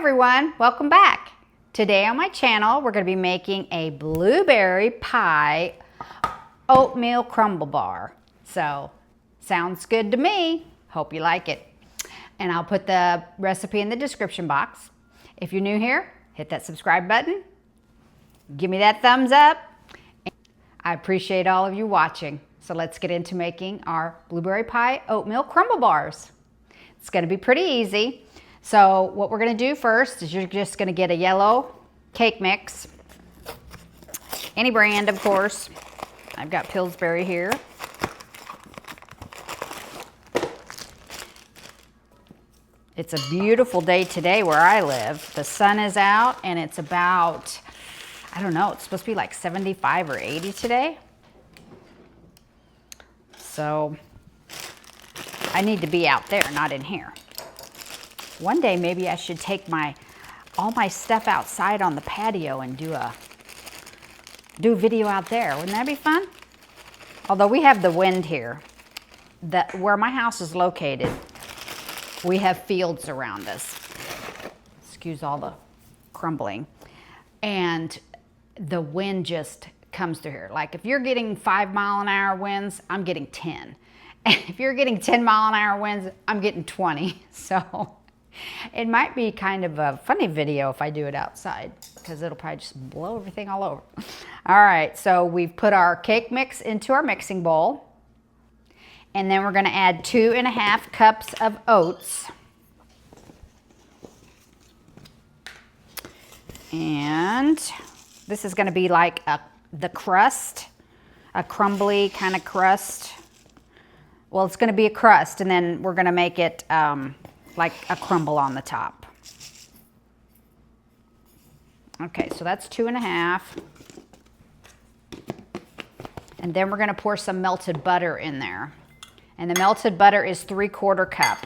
everyone, welcome back. Today on my channel we're going to be making a blueberry pie oatmeal crumble bar. So sounds good to me. Hope you like it. And I'll put the recipe in the description box. If you're new here, hit that subscribe button. Give me that thumbs up. I appreciate all of you watching. So let's get into making our blueberry pie oatmeal crumble bars. It's going to be pretty easy. So what we're going to do first is you're just going to get a yellow cake mix. Any brand, of course. I've got Pillsbury here. It's a beautiful day today where I live. The sun is out and it's about, I don't know, it's supposed to be like 75 or 80 today. So I need to be out there, not in here. One day maybe I should take all my stuff outside on the patio and do a video out there. Wouldn't that be fun? Although we have the wind here. Where my house is located, we have fields around us. Excuse all the crumbling. And the wind just comes through here. Like if you're getting 5-mile-an-hour winds, I'm getting 10. And if you're getting 10-mile-an-hour winds, I'm getting 20. So it might be kind of a funny video if I do it outside because it'll probably just blow everything all over. All right, so we've put our cake mix into our mixing bowl. And then we're going to add 2½ cups of oats. And this is going to be like the crust, a crumbly kind of crust. Well, it's going to be a crust, and then we're going to make it like a crumble on the top. Okay, so that's 2½. And then we're going to pour some melted butter in there. And the melted butter is 3/4 cup.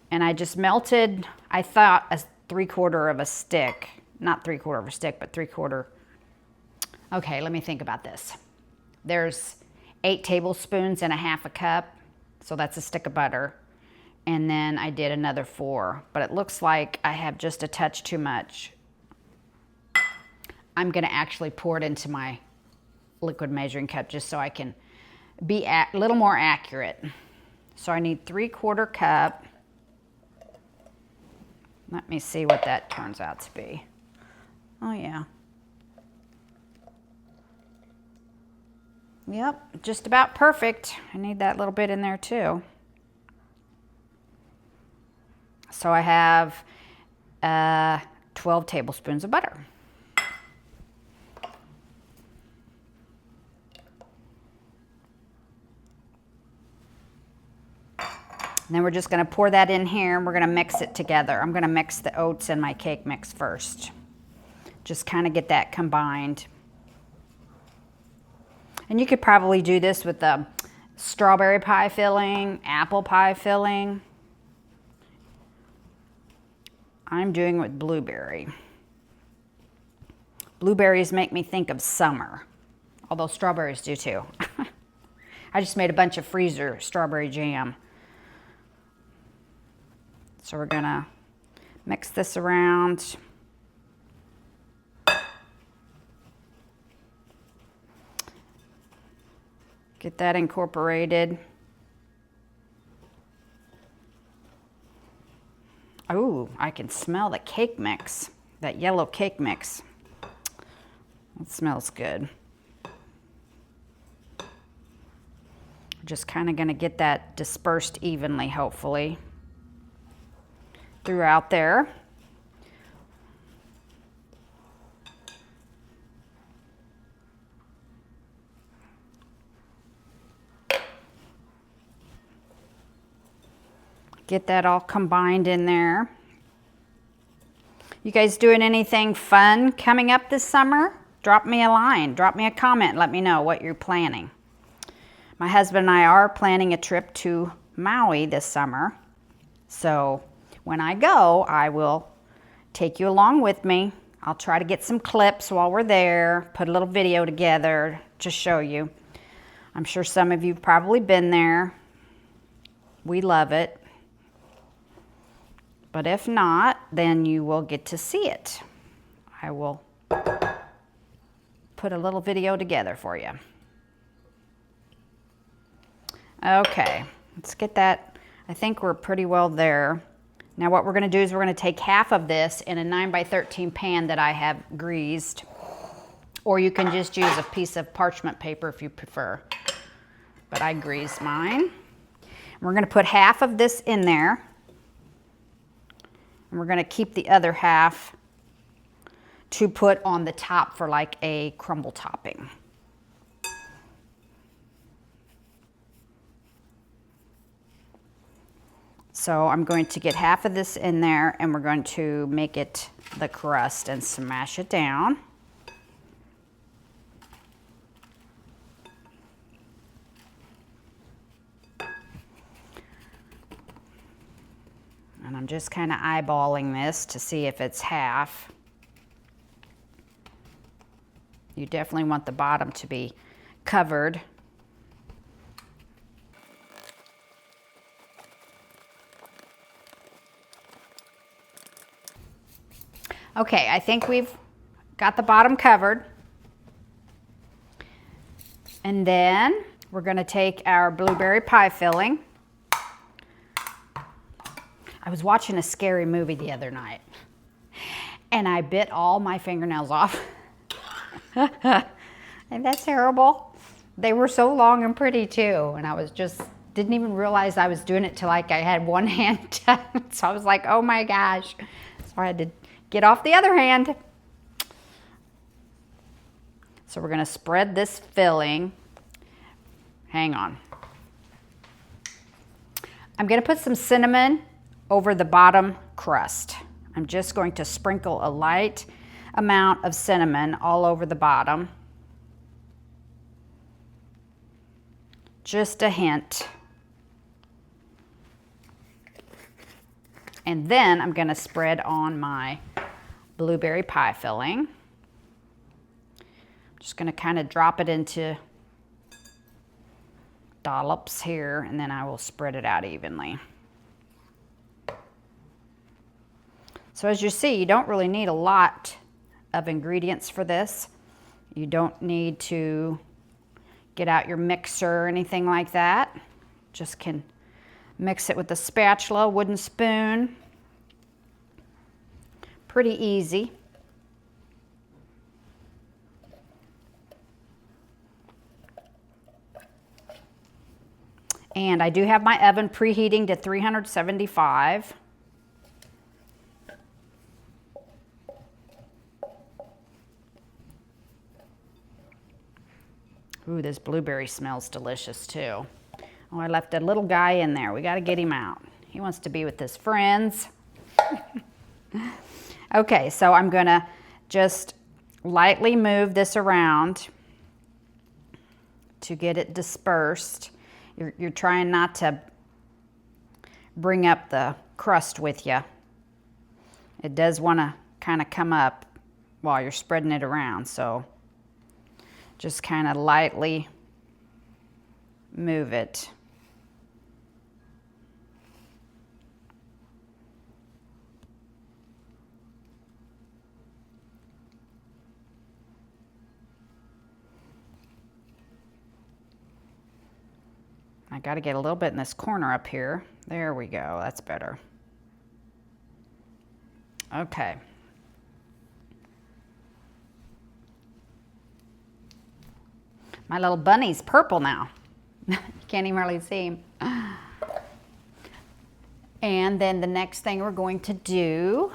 And I just melted, I thought, a 3/4 of a stick. Not 3/4 of a stick, but 3/4. Okay, let me think about this. There's 8 tablespoons in ½ a cup. So that's a stick of butter. And then I did another 4. But it looks like I have just a touch too much. I'm going to actually pour it into my liquid measuring cup just so I can be a little more accurate. So I need 3/4 cup. Let me see what that turns out to be. Oh yeah. Yep, just about perfect. I need that little bit in there too. So I have 12 tablespoons of butter. And then we're just going to pour that in here and we're going to mix it together. I'm going to mix the oats and my cake mix first. Just kind of get that combined. And you could probably do this with the strawberry pie filling, apple pie filling. I'm doing it with blueberry. Blueberries make me think of summer, although strawberries do too. I just made a bunch of freezer strawberry jam. So we're gonna mix this around. Get that incorporated. Oh, I can smell the cake mix, that yellow cake mix. It smells good. Just kind of gonna get that dispersed evenly, hopefully, throughout there. Get that all combined in there. You guys doing anything fun coming up this summer? Drop me a line, drop me a comment, let me know what you're planning. My husband and I are planning a trip to Maui this summer. So when I go, I will take you along with me. I'll try to get some clips while we're there, put a little video together to show you. I'm sure some of you have probably been there. We love it. But if not, then you will get to see it. I will put a little video together for you. Okay, let's get that. I think we're pretty well there. Now what we're going to do is we're going to take half of this in a 9x13 pan that I have greased, or you can just use a piece of parchment paper if you prefer. But I greased mine. We're going to put half of this in there, and we're going to keep the other half to put on the top for like a crumble topping. So I'm going to get half of this in there, and we're going to make it the crust and smash it down. And I'm just kind of eyeballing this to see if it's half. You definitely want the bottom to be covered. Okay, I think we've got the bottom covered. And then we're going to take our blueberry pie filling. I was watching a scary movie the other night, and I bit all my fingernails off. Ain't that terrible? They were so long and pretty too, and I was just, didn't even realize I was doing it till like I had one hand done. So I was like, oh my gosh. So I had to get off the other hand. So we're going to spread this filling. Hang on. I'm going to put some cinnamon over the bottom crust. I'm just going to sprinkle a light amount of cinnamon all over the bottom. Just a hint. And then I'm going to spread on my blueberry pie filling. Just going to kind of drop it into dollops here, and then I will spread it out evenly. So as you see, you don't really need a lot of ingredients for this. You don't need to get out your mixer or anything like that. Just can mix it with a spatula, wooden spoon. Pretty easy. And I do have my oven preheating to 375. Ooh, this blueberry smells delicious too. Oh, I left a little guy in there. We got to get him out. He wants to be with his friends. Okay, so I'm going to just lightly move this around to get it dispersed. You're trying not to bring up the crust with you. It does want to kind of come up while you're spreading it around, so just kind of lightly move it. I got to get a little bit in this corner up here. There we go. That's better. Okay. My little bunny's purple now. You can't even really see him. And then the next thing we're going to do,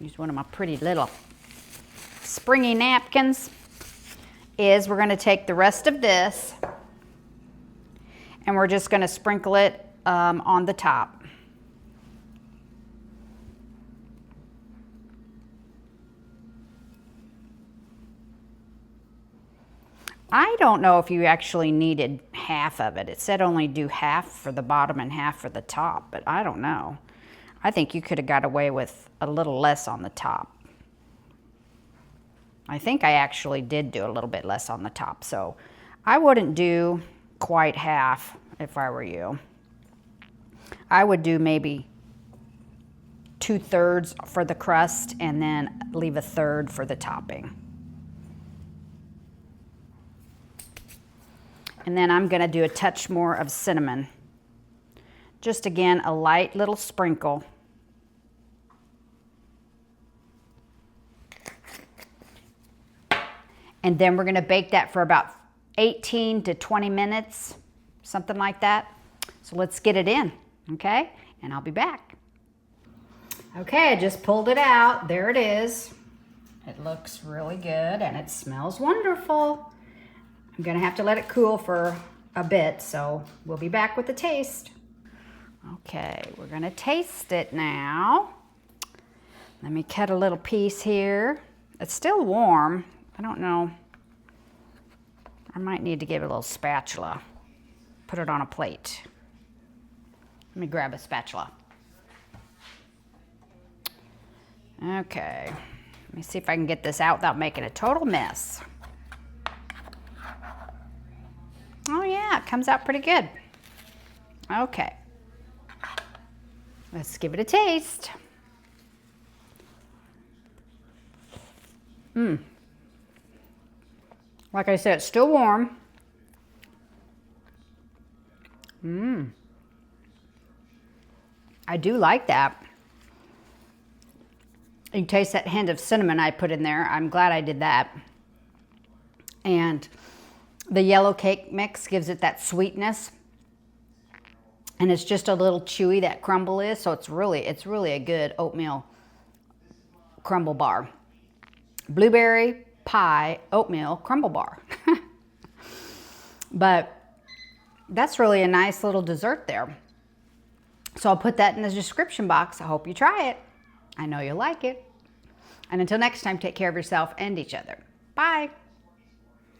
use one of my pretty little springy napkins, is we're going to take the rest of this and we're just going to sprinkle it on the top. I don't know if you actually needed half of it. It said only do half for the bottom and half for the top, but I don't know. I think you could have got away with a little less on the top. I think I actually did do a little bit less on the top, so I wouldn't do quite half if I were you. I would do maybe 2/3 for the crust and then leave 1/3 for the topping. And then I'm gonna do a touch more of cinnamon. Just again, a light little sprinkle. And then we're gonna bake that for about 18 to 20 minutes, something like that. So let's get it in, okay? And I'll be back. Okay, I just pulled it out. There it is. It looks really good and it smells wonderful. I'm gonna have to let it cool for a bit, so we'll be back with the taste. Okay, we're gonna taste it now. Let me cut a little piece here. It's still warm. I don't know. I might need to give it a little spatula. Put it on a plate. Let me grab a spatula. Okay, let me see if I can get this out without making a total mess. Oh yeah, it comes out pretty good. Okay, let's give it a taste. Like I said, it's still warm. I do like that. You can taste that hint of cinnamon I put in there. I'm glad I did that. And the yellow cake mix gives it that sweetness. And it's just a little chewy, that crumble is. So it's really a good oatmeal crumble bar. Blueberry pie oatmeal crumble bar. But that's really a nice little dessert there. So I'll put that in the description box. I hope you try it. I know you'll like it. And until next time, take care of yourself and each other. Bye.